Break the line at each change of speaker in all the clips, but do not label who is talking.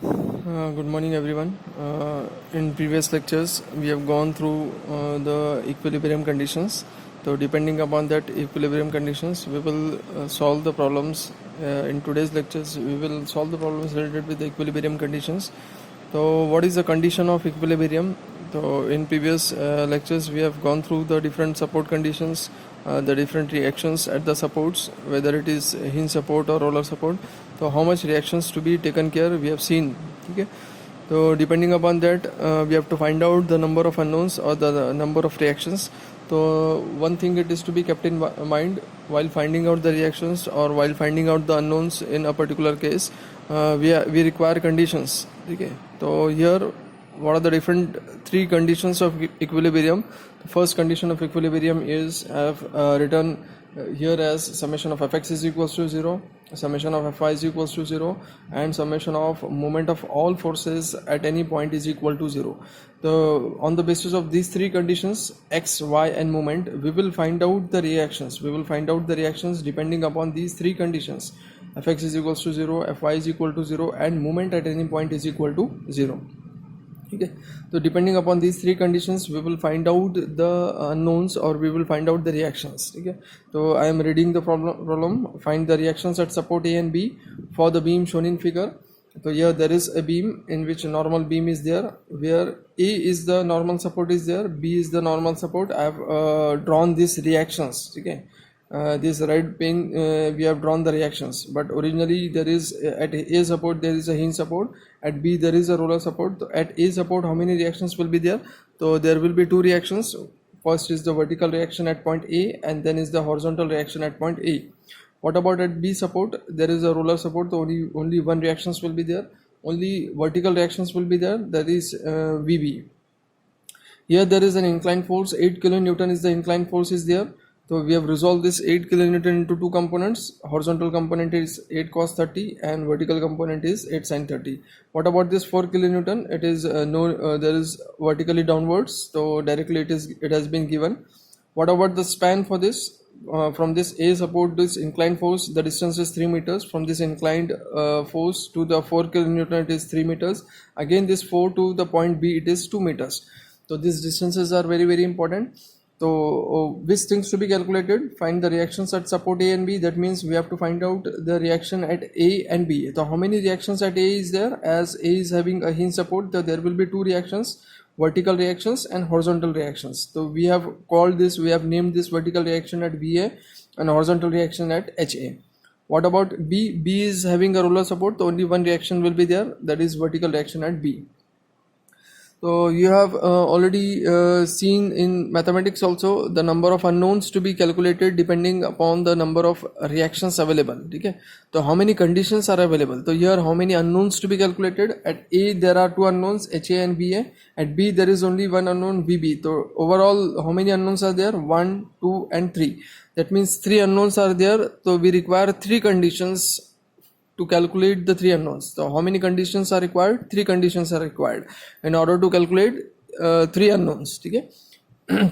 Good morning, everyone. In previous lectures, we have gone through the equilibrium conditions. So, depending upon that equilibrium conditions, we will solve the problems. In today's lectures, we will solve the problems related with the equilibrium conditions. So, what is the condition of equilibrium? So, in previous lectures, we have gone through the different support conditions, the different reactions at the supports, whether it is hinge support or roller support. So, how much reactions to be taken care we have seen. Okay, so depending upon that, we have to find out the number of unknowns or the number of reactions. So one thing it is to be kept in mind while finding out the reactions or while finding out the unknowns in a particular case, we require conditions. Okay, so here what are the different three conditions of equilibrium? The first condition of equilibrium is I have written here as summation of fx is equals to 0, summation of fy is equals to 0, and summation of moment of all forces at any point is equal to 0. On the basis of these three conditions, x, y and moment, we will find out the reactions. We will find out the reactions depending upon these three conditions. Fx is equals to 0, fy is equal to 0, and moment at any point is equal to 0. Okay, so depending upon these three conditions, we will find out the unknowns or we will find out the reactions. Okay, so I am reading the problem. Find the reactions at support A and B for the beam shown in figure. So here there is a beam in which a normal beam is there, where A is the normal support is there, B is the normal support. I have drawn these reactions. Okay, this red pen, we have drawn the reactions, but originally there is at A support there is a hinge support, at B there is a roller support. So at A support, how many reactions will be there? So there will be two reactions. First is the vertical reaction at point A, and then is the horizontal reaction at point A. What about at B support? There is a roller support, so only one reactions will be there, only vertical reactions will be there, that is VB. Here there is an inclined force, 8 kilonewton is the inclined force is there. So we have resolved this 8 kilonewton into two components. Horizontal component is 8 cos 30 and vertical component is 8 sin 30. What about this 4 kilonewton? It is there is vertically downwards, so directly it has been given. What about the span for this? From this A support, this inclined force, the distance is 3 meters. From this inclined force to the 4 kilonewton, it is 3 meters. Again, this 4 to the point B, it is 2 meters. So these distances are very important. So which things to be calculated? Find the reactions at support A and B. That means we have to find out the reaction at A and B. So how many reactions at A is there? As A is having a hinge support, there will be two reactions, vertical reactions and horizontal reactions. So we have named this vertical reaction at VA and horizontal reaction at HA. What about B? B is having a roller support, so only one reaction will be there, that is vertical reaction at B. So you have already seen in mathematics also the number of unknowns to be calculated depending upon the number of reactions available. Okay, so how many conditions are available? So here how many unknowns to be calculated? At A there are two unknowns, HA and BA. At B there is only one unknown, VB. So overall how many unknowns are there? 1, 2 and 3. That means 3 unknowns are there. So we require 3 conditions to calculate the 3 unknowns. So how many conditions are required? 3 conditions are required in order to calculate 3 unknowns. Okay.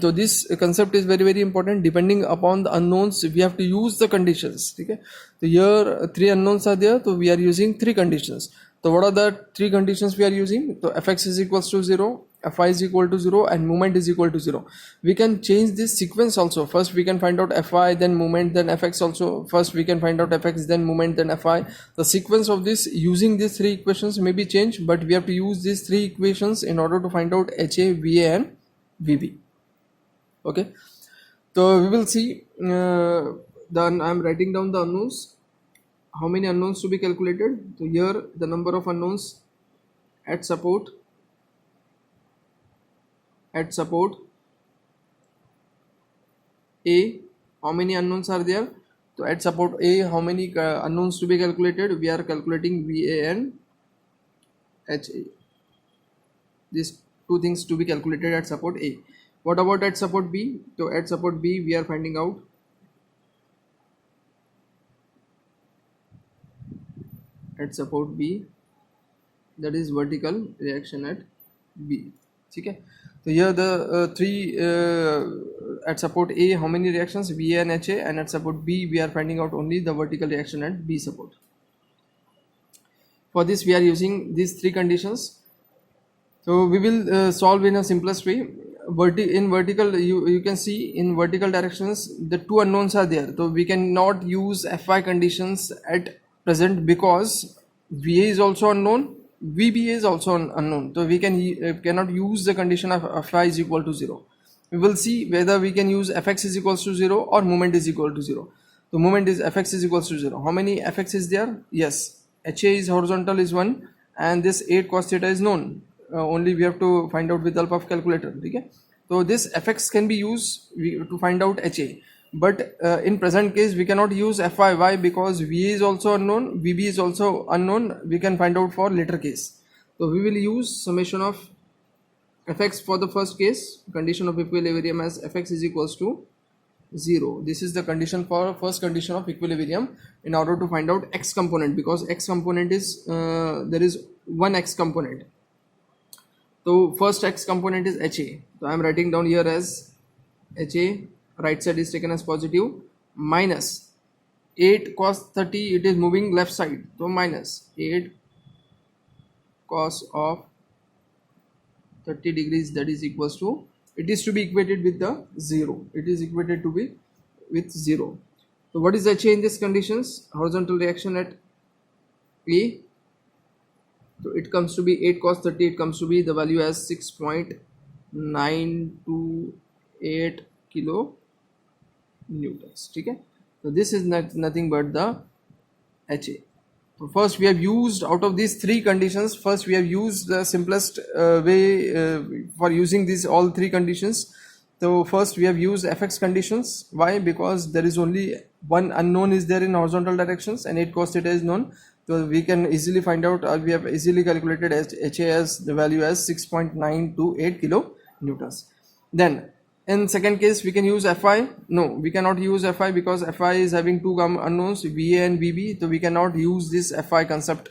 So this concept is very important. Depending upon the unknowns, we have to use the conditions. Okay. So here 3 unknowns are there, so we are using 3 conditions. So what are the 3 conditions we are using? So fx is equals to 0, fy is equal to 0 and moment is equal to 0. We can change this sequence also. First we can find out fy, then moment, then fx also. First we can find out fx, then moment, then fy. The sequence of this using these 3 equations may be changed, but we have to use these 3 equations in order to find out HA, VA and VB. Okay, so we will see. Then I am writing down the unknowns. How many unknowns to be calculated? So here the number of unknowns at support. At support A, how many unknowns are there? So at support A, how many unknowns to be calculated? We are calculating VA and HA. These two things to be calculated at support A. What about at support B? So at support B, we are finding out at support B, that is vertical reaction at B. Okay. So here the 3 at support A, how many reactions? VA and HA, and at support B we are finding out only the vertical reaction at B support. For this we are using these three conditions. So we will solve in a simplest way. In vertical, you can see in vertical directions the two unknowns are there, so we cannot use Fy conditions at present because Va is also unknown, Vb is also unknown, so we cannot use the condition of Fy is equal to 0. We will see whether we can use Fx is equals to 0 or moment is equal to 0. The moment is Fx is equals to 0. How many Fx is there? Yes, Ha is horizontal is 1 and this 8 cos theta is known. Only we have to find out with the help of calculator. Okay? So this Fx can be used to find out Ha, but in present case we cannot use Fy. Why? Because Va is also unknown, Vb is also unknown. We can find out for later case. So we will use summation of Fx for the first case, condition of equilibrium as Fx is equals to 0. This is the condition for first condition of equilibrium in order to find out x component, because x component is there is one x component. So first x component is Ha. So I am writing down here as Ha, right side is taken as positive, minus 8 cos 30, it is moving left side, so minus 8 cos of 30 degrees, that is equals to, it is to be equated with the 0. It is equated to be with 0. So what is Ha in these conditions? Horizontal reaction at A. So it comes to be 8 cos 30, it comes to be the value as 6.928 kilo newtons. Okay? So this is nothing but the Ha. So first we have used, out of these three conditions, first we have used the simplest way for using these all three conditions. So first we have used Fx conditions. Why? Because there is only one unknown is there in horizontal directions and 8 cos theta is known. So we can easily find out, or we have easily calculated as Ha as the value as 6.928 kilo newtons. Then in second case we can use Fy. No, we cannot use Fy because Fy is having two unknowns, Va and Vb. So we cannot use this Fy concept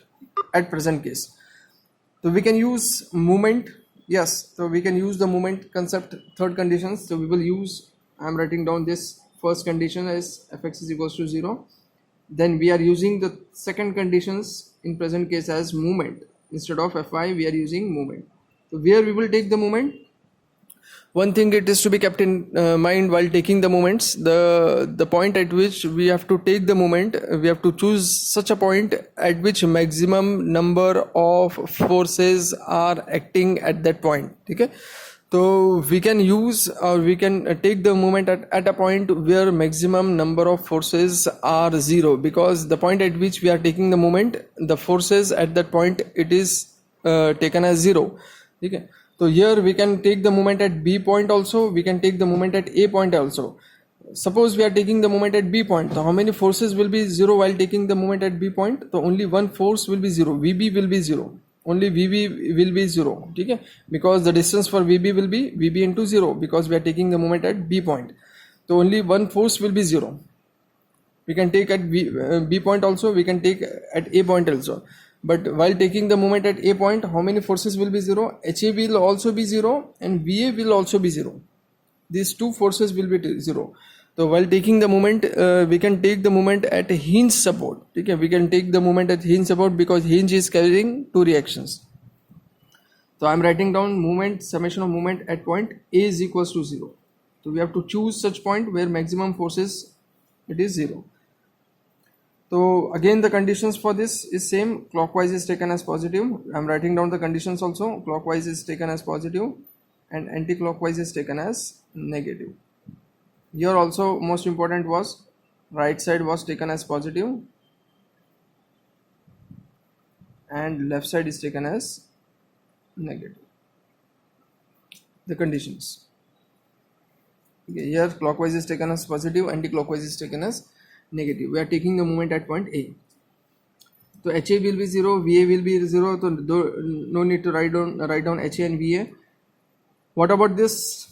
at present case. So we can use moment. Yes, so we can use the moment concept, third condition. So we will use, I am writing down this first condition as Fx is equals to 0. Then we are using the second conditions in present case as moment. Instead of Fy we are using moment. So where we will take the moment? One thing it is to be kept in mind while taking the moments, the point at which we have to take the moment, we have to choose such a point at which maximum number of forces are acting at that point. Okay, so we can use, or we can take the moment at a point where maximum number of forces are 0, because the point at which we are taking the moment, the forces at that point, it is taken as 0. Okay. So here we can take the moment at B point also, we can take the moment at A point also. Suppose we are taking the moment at B point, so how many forces will be 0 while taking the moment at B point? So only one force will be 0, Vb will be 0, only Vb will be 0, okay? Because the distance for Vb will be Vb into 0, because we are taking the moment at B point. So only one force will be 0. We can take at B point also, we can take at A point also. But while taking the moment at A point, how many forces will be 0? Ha will also be 0 and Va will also be 0. These two forces will be 0. So while taking the moment, we can take the moment at a hinge support. Okay? We can take the moment at hinge support because hinge is carrying two reactions. So I am writing down moment, summation of moment at point A is equals to 0. So we have to choose such point where maximum forces it is 0. So again the conditions for this is same, clockwise is taken as positive. I am writing down the conditions also, clockwise is taken as positive and anti-clockwise is taken as negative. Here also most important was right side was taken as positive and left side is taken as negative. The conditions. Okay, here clockwise is taken as positive, anti-clockwise is taken as negative. We are taking the moment at point A. So Ha will be 0, Va will be 0, so no need to write down Ha and Va. What about this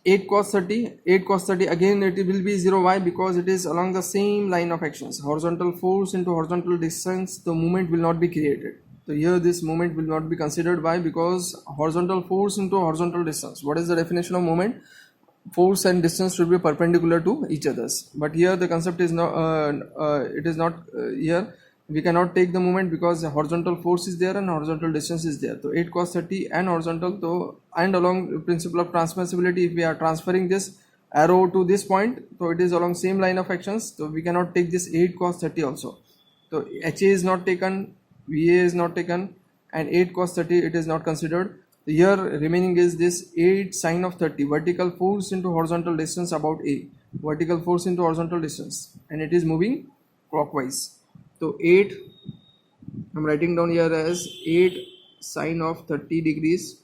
8 cos 30? 8 cos 30 again it will be 0. Why? Because it is along the same line of actions. Horizontal force into horizontal distance, the moment will not be created. So here this moment will not be considered. Why? Because horizontal force into horizontal distance. What is the definition of moment? Force and distance should be perpendicular to each others, but here the concept is not it is not here. we cannot take the moment because the horizontal force is there and horizontal distance is there. So 8 cos 30 and horizontal, so and along principle of transmissibility, if we are transferring this arrow to this point, so it is along same line of actions, so we cannot take this 8 cos 30 also. So HA is not taken, VA is not taken, and 8 cos 30 it is not considered. Here remaining is this 8 sine of 30, vertical force into horizontal distance about A, vertical force into horizontal distance, and it is moving clockwise. So 8, I'm writing down here as 8 sine of 30 degrees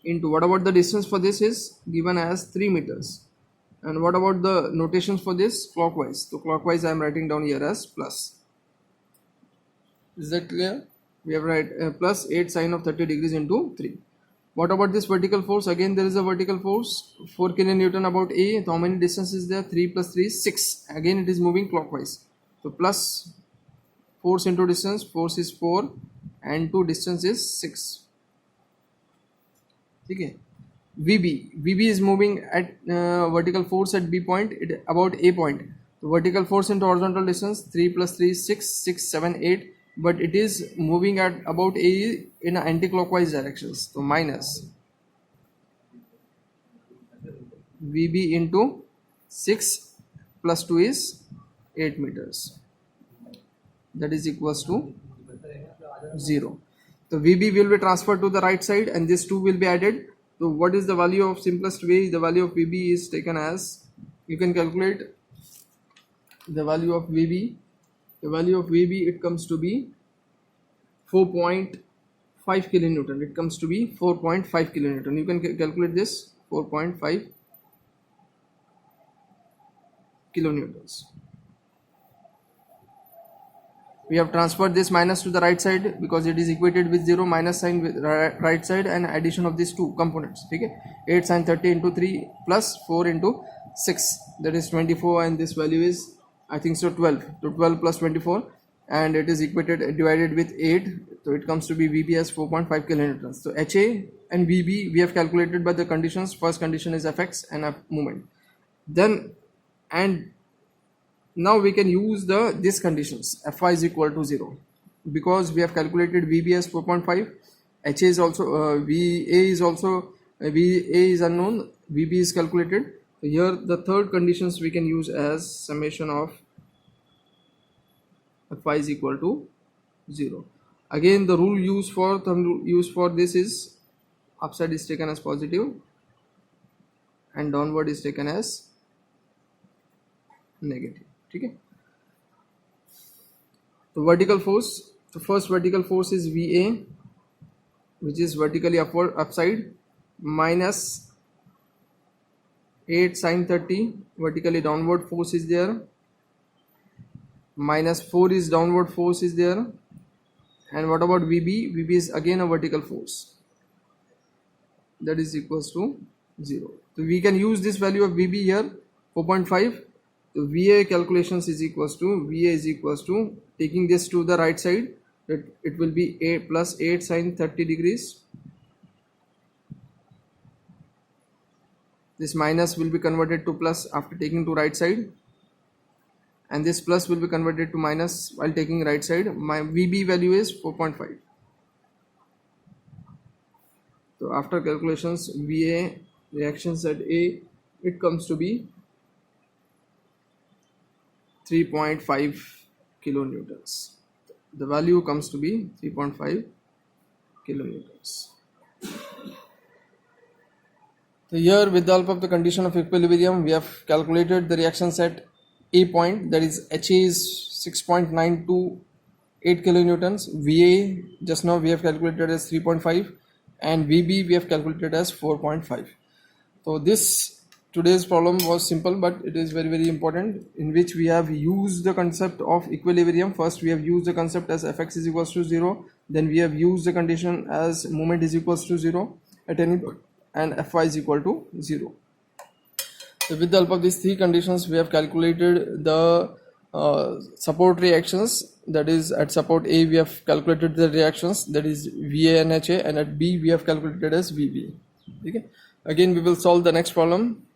into, what about the distance for this is given as 3 meters, and what about the notations for this? Clockwise. So clockwise I am writing down here as plus. Is that clear? We have write plus 8 sine of 30 degrees into 3. What about this vertical force? Again there is a vertical force, 4 kilonewton about A. So how many distance is there? 3 plus 3 is 6. Again it is moving clockwise. So plus force into distance, force is 4 and to distance is 6. Okay. VB is moving at vertical force at B point, about A point. So vertical force into horizontal distance, 3 plus 3 is 6, 6, 7, 8. But it is moving at about A in anti-clockwise directions. So minus VB into 6 plus 2 is 8 meters. That is equals to 0. So VB will be transferred to the right side and this 2 will be added. So what is the value of simplest way? The value of VB is taken as, you can calculate the value of VB. The value of VB, it comes to be 4.5 kilonewton. It comes to be 4.5 kilonewton. You can calculate this, 4.5 kilonewtons. We have transferred this minus to the right side because it is equated with 0, minus sign with right side, and addition of these two components. Okay, 8 sine 30 into 3 plus 4 into 6, that is 24, and this value is, I think so, 12. So 12 plus 24, and it is equated divided with 8, so it comes to be VB as 4.5 kilonewtons. So HA and VB we have calculated by the conditions. First condition is Fx and F moment. Then and now we can use this conditions, Fy is equal to 0, because we have calculated VB as 4.5, HA is also VA is also VA is unknown, VB is calculated. So here the third conditions we can use as summation of Fy is equal to 0. Again the rule used for this is upside is taken as positive and downward is taken as negative. Okay. The vertical force, the first vertical force is VA, which is vertically upside, minus 8 sine 30, vertically downward force is there, minus 4 is downward force is there. And what about VB? VB is again a vertical force, that is equals to 0. So we can use this value of VB here, 4.5. So VA calculations is equals to, VA is equals to, taking this to the right side, it will be 8 plus 8 sine 30 degrees. This minus will be converted to plus after taking to right side, and this plus will be converted to minus while taking right side. My VB value is 4.5. So after calculations, VA reactions at A, it comes to be 3.5 kilonewtons. The value comes to be 3.5 kilonewtons. So here, with the help of the condition of equilibrium, we have calculated the reactions at A point, that is HA is 6.928 kilonewtons, VA just now we have calculated as 3.5, and VB we have calculated as 4.5. So this today's problem was simple, but it is very important, in which we have used the concept of equilibrium. First we have used the concept as Fx is equals to 0, then we have used the condition as moment is equals to 0 at any point, and Fy is equal to 0. So with the help of these three conditions, we have calculated the support reactions, that is at support A we have calculated the reactions, that is VA and HA, and at B we have calculated as VB. Okay. Again we will solve the next problem.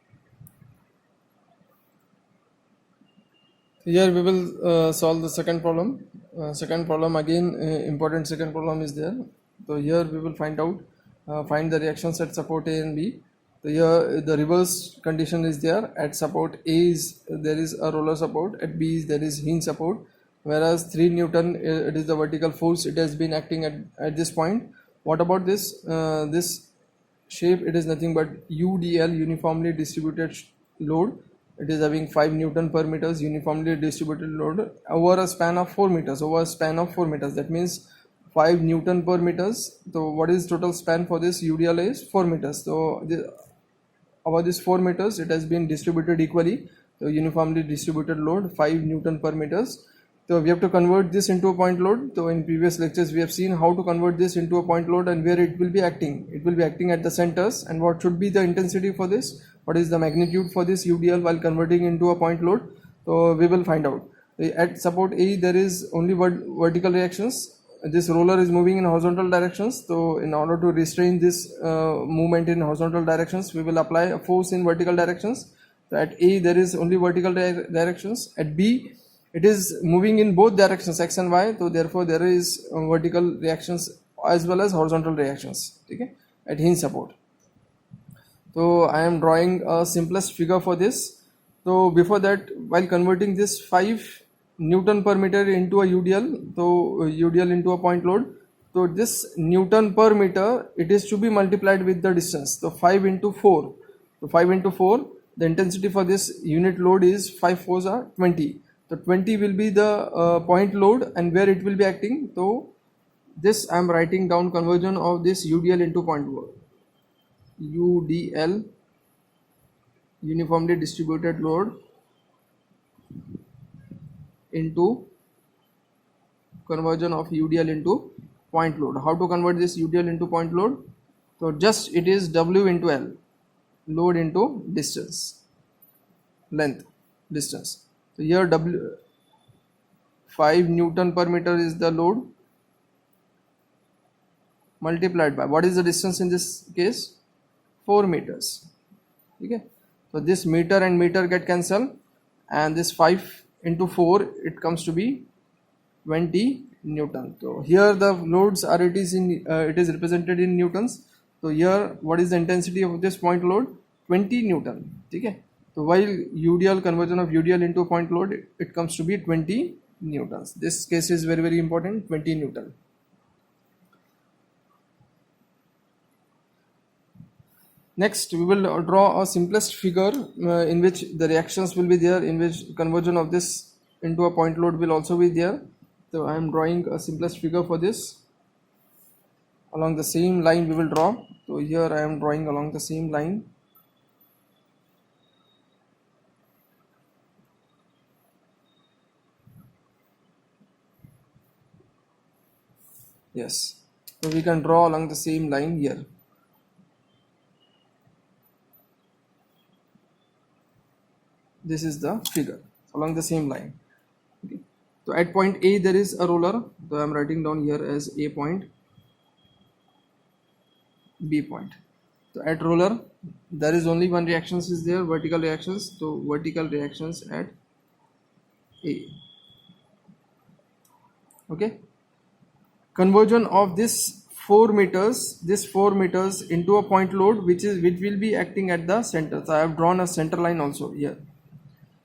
Here we will solve the second problem. Second problem again, important second problem is there. So here we will find the reactions at support A and B. So here the reverse condition is there. At support A is there is a roller support. At B is there is hinge support. Whereas 3 Newton it is the vertical force it has been acting at this point. What about this shape? It is nothing but UDL, uniformly distributed load. It is having 5 Newton per meters uniformly distributed load over a span of 4 meters. That means 5 Newton per meters. So what is total span for this UDL is 4 meters. So over this 4 meters it has been distributed equally. So uniformly distributed load 5 Newton per meters. So we have to convert this into a point load. So in previous lectures we have seen how to convert this into a point load and where it will be acting. It will be acting at the centers, and what should be the intensity for this? What is the magnitude for this UDL while converting into a point load? So we will find out. At support A there is only vertical reactions. This roller is moving in horizontal directions. So in order to restrain this movement in horizontal directions, we will apply a force in vertical directions. So at A there is only vertical directions. At B it is moving in both directions, x and y. So therefore there is vertical reactions as well as horizontal reactions. Okay, at hinge support. So I am drawing a simplest figure for this. So before that, while converting this 5 Newton per meter into a UDL, so UDL into a point load, so this Newton per meter, it is to be multiplied with the distance. So 5 into 4. So 5 into 4, the intensity for this unit load is 5 fours are 20. So 20 will be the point load and where it will be acting. So this I am writing down conversion of this UDL into point load. UDL, uniformly distributed load, into conversion of UDL into point load. How to convert this UDL into point load? So just it is W into L, load into distance, length, distance. So here 5 Newton per meter is the load multiplied by, what is the distance in this case? 4 meters. Okay. So this meter and meter get cancelled, and this 5 into 4 it comes to be 20 Newton. So here the loads are it is represented in newtons. So here what is the intensity of this point load? 20 Newton. Okay. So while UDL, conversion of UDL into a point load, it comes to be 20 newtons. This case is very important, 20 Newton. Next we will draw a simplest figure in which the reactions will be there, in which conversion of this into a point load will also be there. So I am drawing a simplest figure for this. Along the same line we will draw. So here I am drawing along the same line. Yes, so we can draw along the same line here. This is the figure along the same line. Okay. So at point A there is a roller. So I am writing down here as A point, B point. So at roller there is only one reactions is there, vertical reactions. So vertical reactions at A. Okay. Conversion of this 4 meters into a point load which will be acting at the center. So I have drawn a center line also here.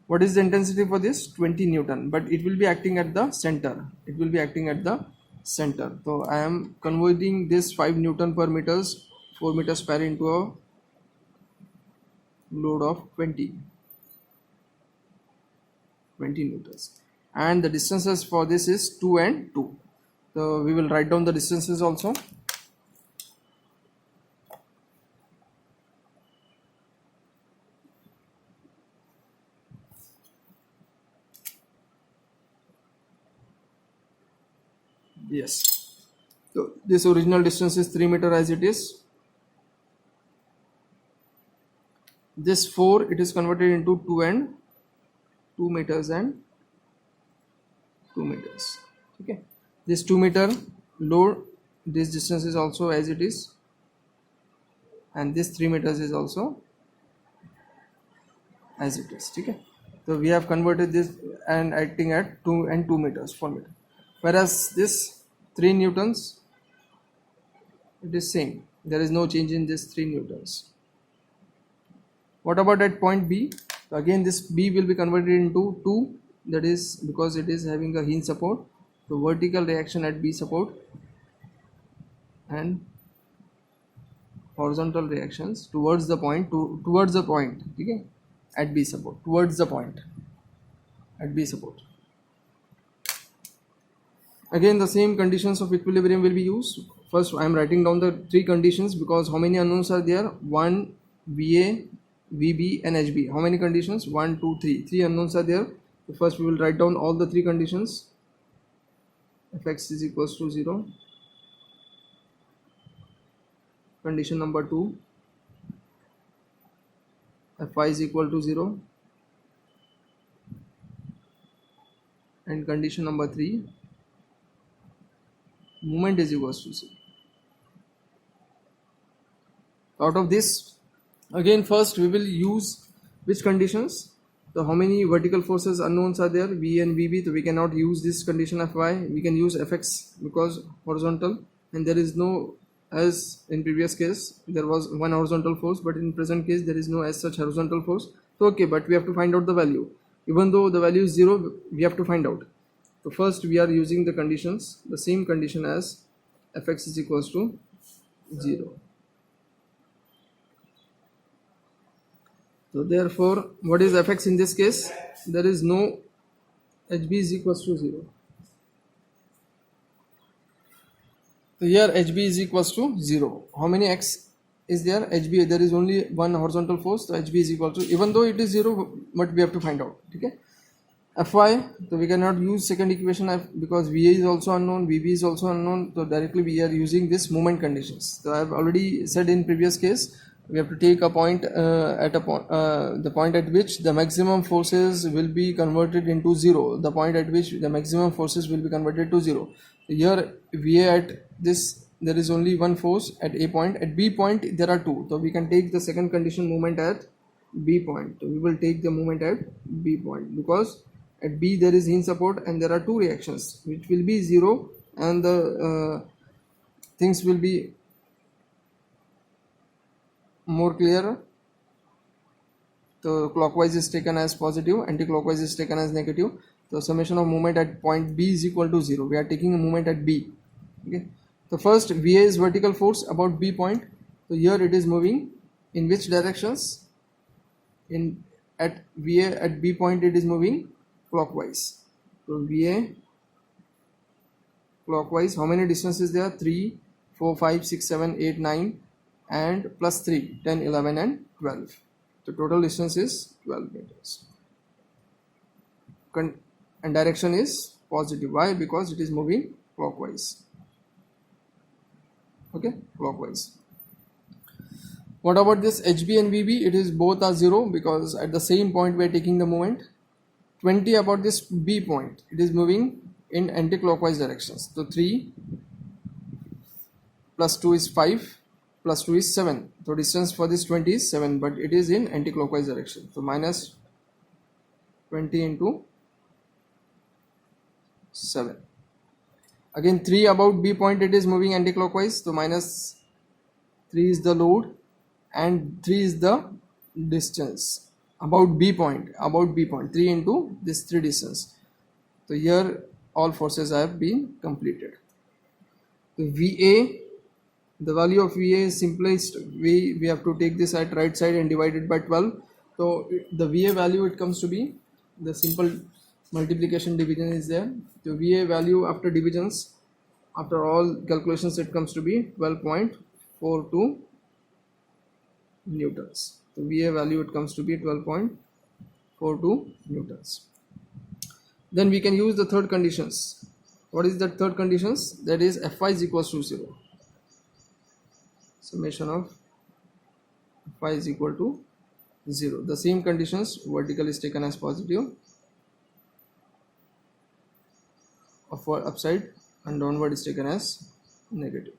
What is the intensity for this? 20 Newton, but it will be acting at the center. So I am converting this 5 Newton per meters, 4 meters square into a load of 20 newtons, and the distances for this is 2 and 2. So we will write down the distances also. Yes. So this original distance is 3 meter as it is. This 4 it is converted into 2 and 2 meters and 2 meters. Okay. This 2 meter load, this distance is also as it is, and this 3 meters is also as it is. Okay. So we have converted this and acting at 2 and 2 meters per meter. Whereas this 3 newtons, it is same. There is no change in this 3 newtons. What about at point B? So again this B will be converted into 2, that is because it is having a hinge support. So vertical reaction at B support and horizontal reactions towards the point, okay, at B support, towards the point at B support. Again the same conditions of equilibrium will be used. First I am writing down the 3 conditions because how many unknowns are there? 1, VA, VB and HB. How many conditions? 1, 2, 3. 3 unknowns are there. So first we will write down all the 3 conditions. Fx is equals to 0. Condition number 2, Fy is equal to 0. And condition number 3, moment is equals to 0. Out of this, again first we will use which conditions? So how many vertical forces unknowns are there? V and VB. So we cannot use this condition Fy. We can use Fx because horizontal, and there is no, as in previous case there was one horizontal force, but in present case there is no as such horizontal force. So okay, but we have to find out the value. Even though the value is 0, we have to find out. So first we are using the conditions, the same condition as Fx is equals to 0. So therefore, what is Fx in this case? There is no HB is equals to 0. So here HB is equals to 0. How many X is there? HB, there is only one horizontal force, so HB is equal to, even though it is 0, but we have to find out. Okay. Fy, so we cannot use second equation because Va is also unknown, Vb is also unknown, so directly we are using this moment conditions. So I have already said in previous case, we have to take a point the point at which the maximum forces will be converted into 0, the point at which the maximum forces will be converted to 0. So here Va at this, there is only one force at A point. At B point there are 2, so we can take the second condition moment at B point. So we will take the moment at B point because at B there is hinge support and there are 2 reactions which will be 0, and the things will be more clear. So clockwise is taken as positive, anti-clockwise is taken as negative. So summation of moment at point B is equal to 0. We are taking a moment at B. Okay. So first Va is vertical force about B point. So here it is moving in which directions? In at Va at B point it is moving clockwise. So Va clockwise. How many distances there? 3, 4, 5, 6, 7, 8, 9 and plus 3, 10, 11 and 12. The total distance is 12 meters. And direction is positive. Why? Because it is moving clockwise. Okay, clockwise. What about this HB and VB? It is both are 0 because at the same point we are taking the moment. 20 about this B point. It is moving in anti-clockwise directions. So 3 plus 2 is 5. Plus 2 is 7. So distance for this 20 is 7, but it is in anti-clockwise direction. So minus 20 into 7. Again 3 about B point, it is moving anti-clockwise. So minus 3 is the load and 3 is the distance about B point. 3 into this 3 distance. So here all forces have been completed. So VA, the value of VA is simplest. We have to take this at right side and divide it by 12. So the VA value, it comes to be, the simple multiplication division is there. The VA value after divisions, after all calculations, it comes to be 12.42 newtons. So VA value, it comes to be 12.42 newtons. Then we can use the third conditions. What is that third conditions? That is Fy is equals to 0. Summation of Phi is equal to 0. The same conditions, vertical is taken as positive, upward upside and downward is taken as negative.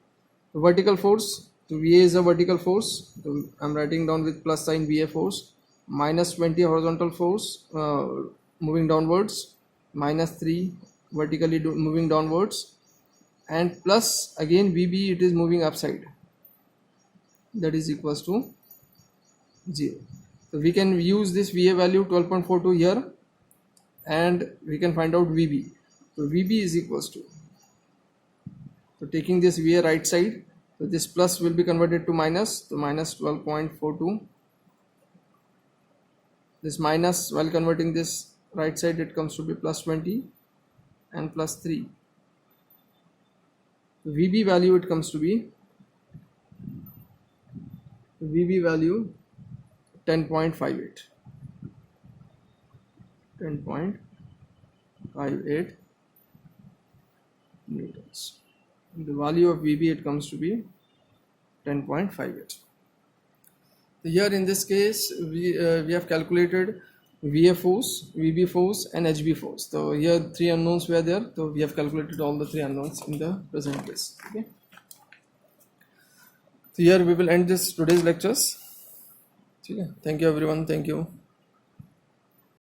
The vertical force, so VA is a vertical force, so I am writing down with plus sign VA force. minus 20 horizontal force moving downwards, minus 3 vertically moving downwards, and plus again VB, it is moving upside, that is equals to 0. So we can use this VA value 12.42 here, and we can find out VB. So VB is equals to, so taking this VA right side, so this plus will be converted to minus, so minus 12.42. This minus, while converting this right side, it comes to be plus 20 and plus 3. The VB value, it comes to be VB value 10.58. 10.58 newtons. The value of VB, it comes to be 10.58. Here in this case, we have calculated VA force, VB force, and HB force. So here 3 unknowns were there. So we have calculated all the 3 unknowns in the present case. Okay. So here we will end this today's lectures. Thank you everyone. Thank you.